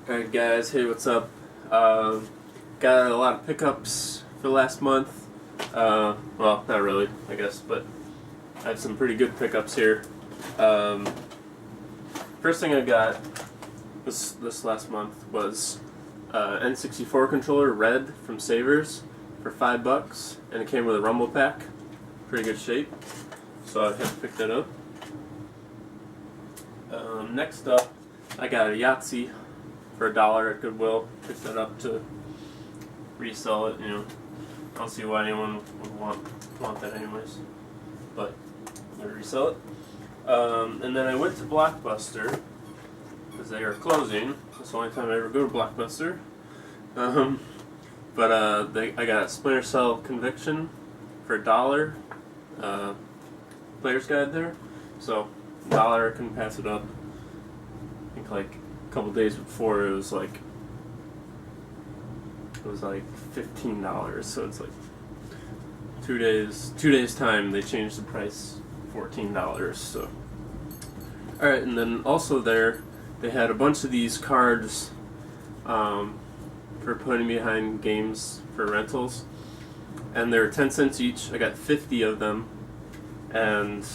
Alright guys, hey, what's up? Got a lot of pickups for last month. Well, not really, I guess, but I have some pretty good pickups here. First thing I got this last month was n64 controller, red, from Savers for $5, and it came with a rumble pack. Pretty good shape, so I had to pick that up. Next up, I got a Yahtzee for $1 at Goodwill. Picked that up to resell it. I don't see why anyone would want that anyways, but I'm gonna resell it. And then I went to Blockbuster because they are closing. That's the only time I ever go to Blockbuster. I got Splinter Cell Conviction for $1. Player's guide there, so $1. I couldn't pass it up. I think like a couple days before it was like $15, so it's like 2 days time they changed the price, $14. So alright, and then also there they had a bunch of these cards for putting behind games for rentals, and they're 10 cents each. I got 50 of them, and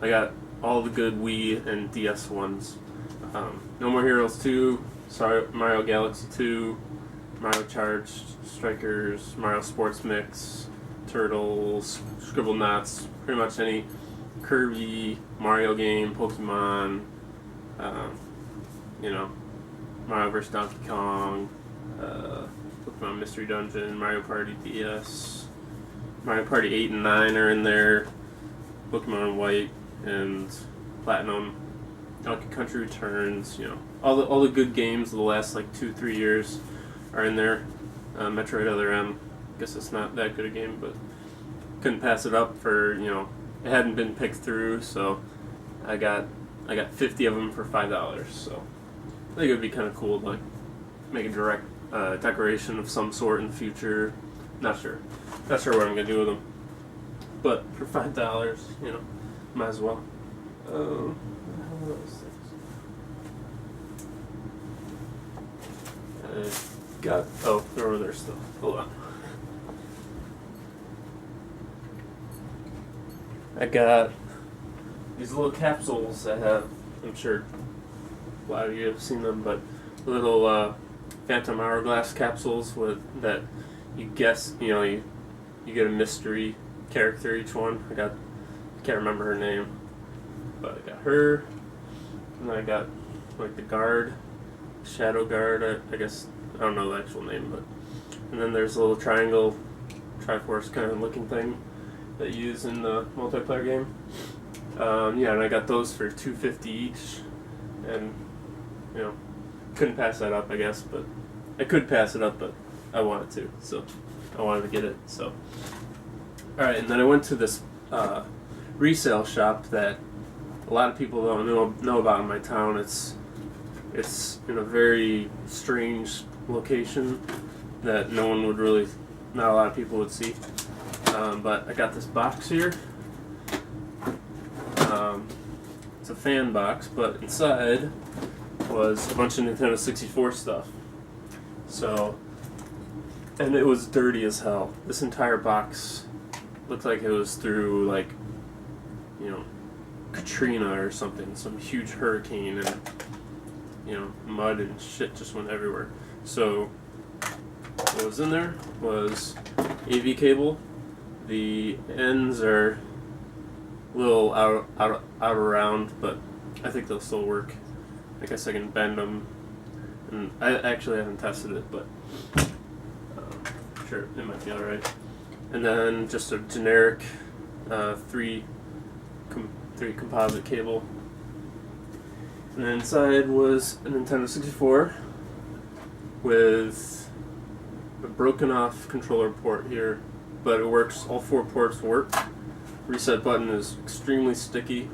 I got all the good Wii and DS ones. No More Heroes 2, Mario Galaxy 2, Mario Charged Strikers, Mario Sports Mix, Turtles, Scribble Knots, pretty much any Kirby, Mario game, Pokemon, Mario vs. Donkey Kong, Pokemon Mystery Dungeon, Mario Party DS, Mario Party 8 and 9 are in there, Pokemon White and Platinum, Donkey Country Returns, all the good games of the last like 2-3 years are in there. Metroid Other M, guess it's not that good a game, but couldn't pass it up for, it hadn't been picked through, so I got 50 of them for $5. So I think it would be kind of cool to like make a direct decoration of some sort in the future. Not sure what I'm gonna do with them, but for $5, might as well. What the hell are those things? They're over there still. Hold on. I got these little capsules that have, I'm sure a lot of you have seen them, but little Phantom Hourglass capsules that you guess, you get a mystery character each one. I can't remember her name, but I got her, and then I got like the guard, Shadow Guard, I guess, I don't know the actual name, but, and then there's a little triangle, Triforce kind of looking thing that you use in the multiplayer game. And I got those for $2.50 each, and couldn't pass that up, I guess, but I could pass it up, but I wanted to, so I wanted to get it. So alright, and then I went to this resale shop that a lot of people don't know about in my town. It's in a very strange location that not a lot of people would see. But I got this box here. It's a fan box, but inside was a bunch of Nintendo 64 stuff. And it was dirty as hell. This entire box looked like it was through like, Katrina or something, some huge hurricane, and mud and shit just went everywhere. So what was in there was AV cable. The ends are a little out around, but I think they'll still work. I guess I can bend them, and I actually haven't tested it, but sure, it might be alright. And then just a generic 3 composite cable. And then inside was a Nintendo 64 with a broken off controller port here, but it works, all 4 ports work. Reset button is extremely sticky.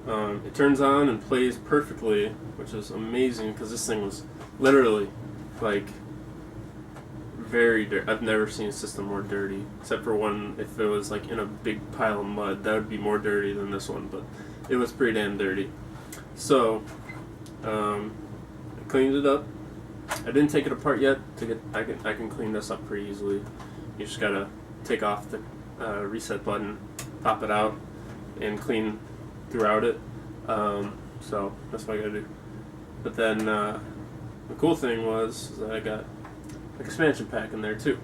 It turns on and plays perfectly, which is amazing because this thing was literally like very dirty. I've never seen a system more dirty, except for one if it was like in a big pile of mud. That would be more dirty than this one, but it was pretty damn dirty. So I cleaned it up. I didn't take it apart yet. I can clean this up pretty easily. You just gotta take off the reset button, pop it out, and clean throughout it. So that's what I gotta do. But then the cool thing was that I got an expansion pack in there too,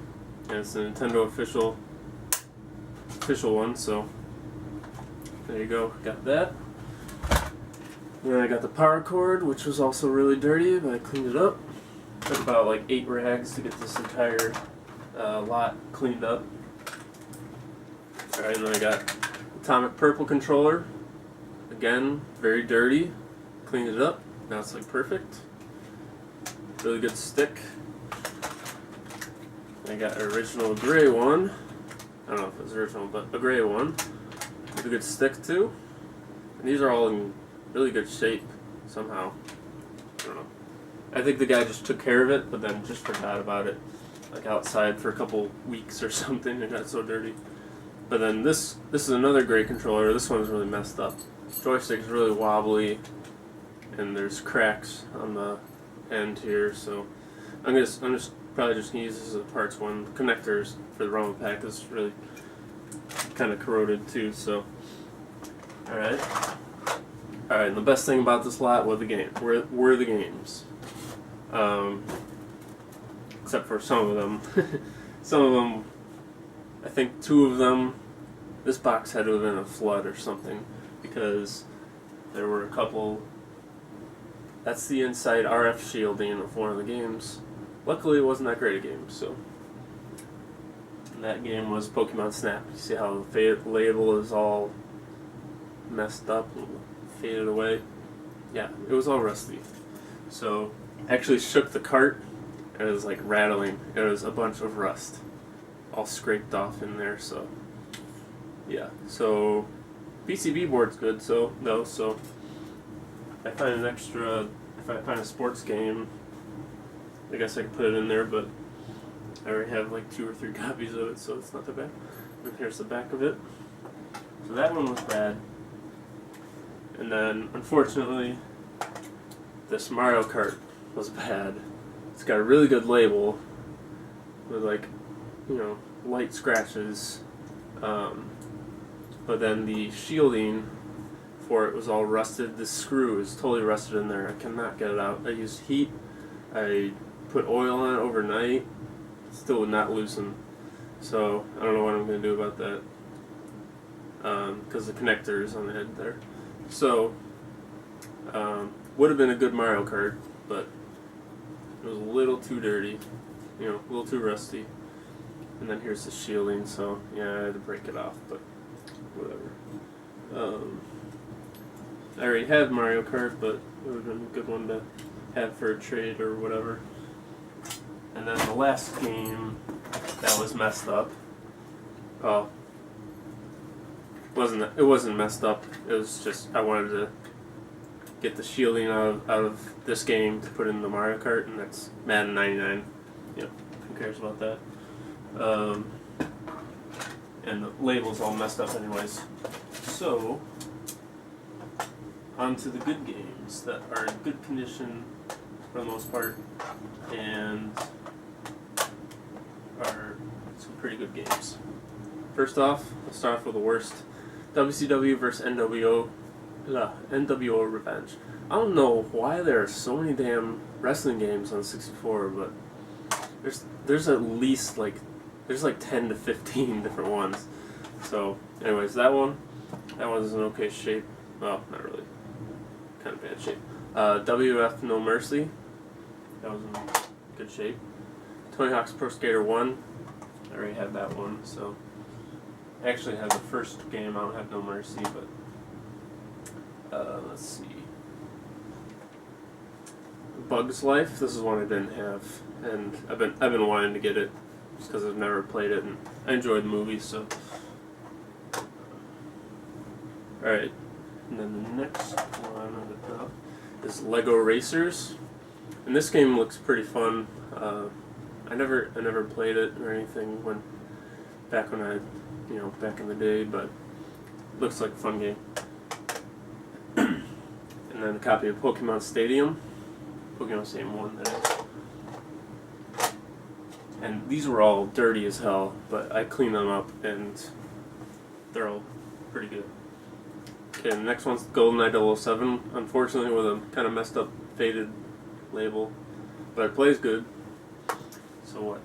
and it's the Nintendo official one. So there you go, got that. And then I got the power cord, which was also really dirty, but I cleaned it up. Took about like 8 rags to get this entire lot cleaned up. Alright, and then I got Atomic Purple controller. Again, very dirty. Cleaned it up. Now it's like perfect. Really good stick. I got an original gray one. I don't know if it's original, but a gray one. With a good stick too. And these are all in really good shape somehow. I don't know. I think the guy just took care of it, but then just forgot about it. Like outside for a couple weeks or something, it got so dirty. But then this is another great controller. This one's really messed up. Joystick's really wobbly, and there's cracks on the end here. So I'm just probably just gonna use this as a parts one. The connectors for the ROM pack is really kind of corroded too. So all right. And the best thing about this lot were the games. Except for some of them. Some of them, I think 2 of them, this box had to have been a flood or something, because there were a couple. That's the inside RF shielding of one of the games. Luckily it wasn't that great a game, so. And that game was Pokemon Snap. You see how the label is all messed up and faded away? Yeah, it was all rusty. So I actually shook the cart, and it was like rattling. It was a bunch of rust all scraped off in there. So yeah, so PCB board's good. So if I find if I find a sports game, I guess I could put it in there, but I already have like 2 or 3 copies of it, so it's not that bad. And here's the back of it. So that one was bad. And then, unfortunately, this Mario Kart was bad. It's got a really good label with, like, you know, light scratches. But then the shielding for it was all rusted. The screw is totally rusted in there. I cannot get it out. I used heat. I put oil on it overnight. Still would not loosen. So I don't know what I'm going to do about that. Because the connector is on the head there. So would have been a good Mario Kart, but it was a little too dirty. You know, a little too rusty. And then here's the shielding, so yeah, I had to break it off, but whatever. I already have Mario Kart, but it would have been a good one to have for a trade or whatever. And then the last game that was messed up. Oh, it wasn't messed up. It was just I wanted to get the shielding out of this game to put in the Mario Kart, and that's Madden 99. You know, who cares about that? And the label's all messed up anyways. So, on to the good games that are in good condition for the most part, and are some pretty good games. First off, let's start off with the worst. WCW vs. NWO Revenge. I don't know why there are so many damn wrestling games on 64, but there's at least like 10 to 15 different ones. So, anyways, that one's in okay shape. Well, not really. Kind of bad shape. WF No Mercy. That was in good shape. Tony Hawk's Pro Skater 1. I already had that one, so. I actually had the first game. I don't have No Mercy, but let's see. Bug's Life. This is one I didn't have, and I've been wanting to get it just because I've never played it, and I enjoyed the movie. So, all right. And then the next one on the top is Lego Racers, and this game looks pretty fun. I never played it or anything back in the day, but it looks like a fun game. And then a copy of Pokemon Stadium. Pokemon Stadium 1, that is. And these were all dirty as hell, but I cleaned them up and they're all pretty good. Okay, the next one's GoldenEye 007, unfortunately with a kind of messed up, faded label. But it plays good. So what?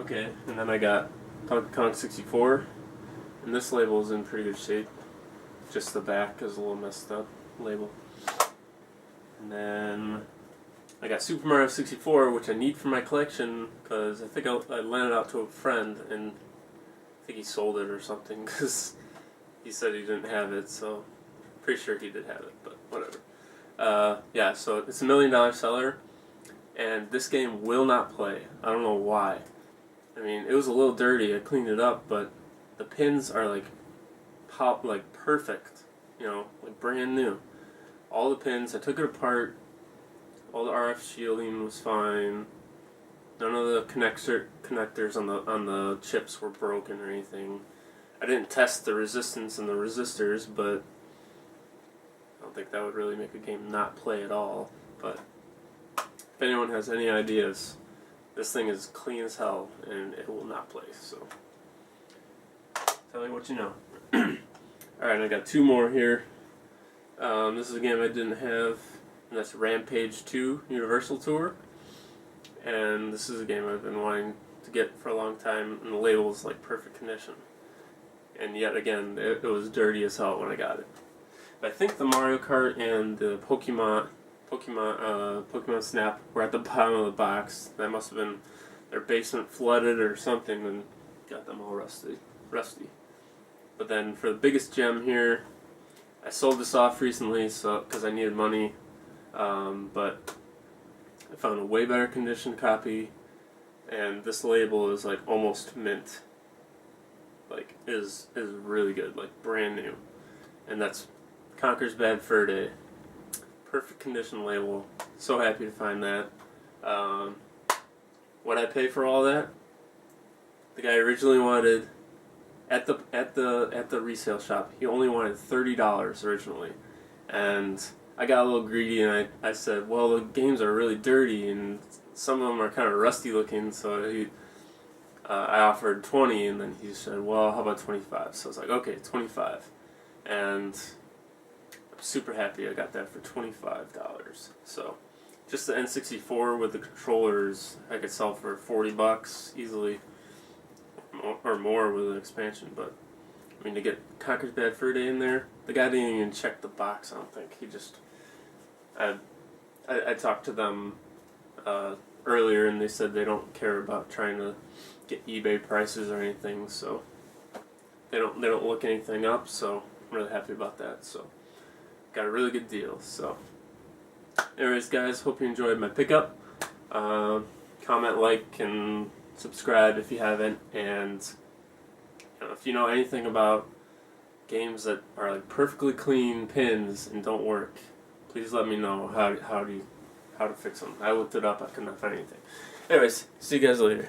Okay, and then I got Donkey Kong 64, and this label is in pretty good shape. Just the back is a little messed up label. And then I got Super Mario 64, which I need for my collection because I think I lent it out to a friend, and I think he sold it or something because he said he didn't have it, so pretty sure he did have it, but whatever. Yeah, so it's $1 million seller, and this game will not play. I don't know why. I mean, it was a little dirty. I cleaned it up, but the pins are like perfect. You know, like brand new. All the pins. I took it apart. All the RF shielding was fine. None of the connectors on the chips were broken or anything. I didn't test the resistance and the resistors, but I don't think that would really make a game not play at all. But if anyone has any ideas, this thing is clean as hell and it will not play. So tell me what you know. Alright, I got two more here. This is a game I didn't have, and that's Rampage 2 Universal Tour. And this is a game I've been wanting to get for a long time, and the label is like perfect condition. And yet again, it was dirty as hell when I got it. But I think the Mario Kart and the Pokemon Snap were at the bottom of the box. That must have been their basement flooded or something and got them all rusty. But then for the biggest gem here, I sold this off recently because I needed money. But I found a way better condition copy, and this label is like almost mint. Like is really good, like brand new. And that's Conker's Bad Fur Day. Perfect condition label. So happy to find that. What'd I pay for all that? The guy originally wanted at the resale shop. He only wanted $30 originally, and I got a little greedy and I said, well, the games are really dirty and some of them are kind of rusty looking, so I offered 20, and then he said, well, how about 25? So I was like, okay, 25, and I'm super happy I got that for $25. So just the N64 with the controllers I could sell for $40 easily, or more with an expansion. But I mean, to get Conker's Bad Fur Day in there, the guy didn't even check the box. I don't think he just. I talked to them earlier, and they said they don't care about trying to get eBay prices or anything, so they don't look anything up. So I'm really happy about that. So got a really good deal. So anyways, guys, hope you enjoyed my pickup. Comment, like, and subscribe if you haven't, and if you know anything about games that are like perfectly clean pins and don't work, please let me know how to fix them. I looked it up, I could not find anything. Anyways, see you guys later.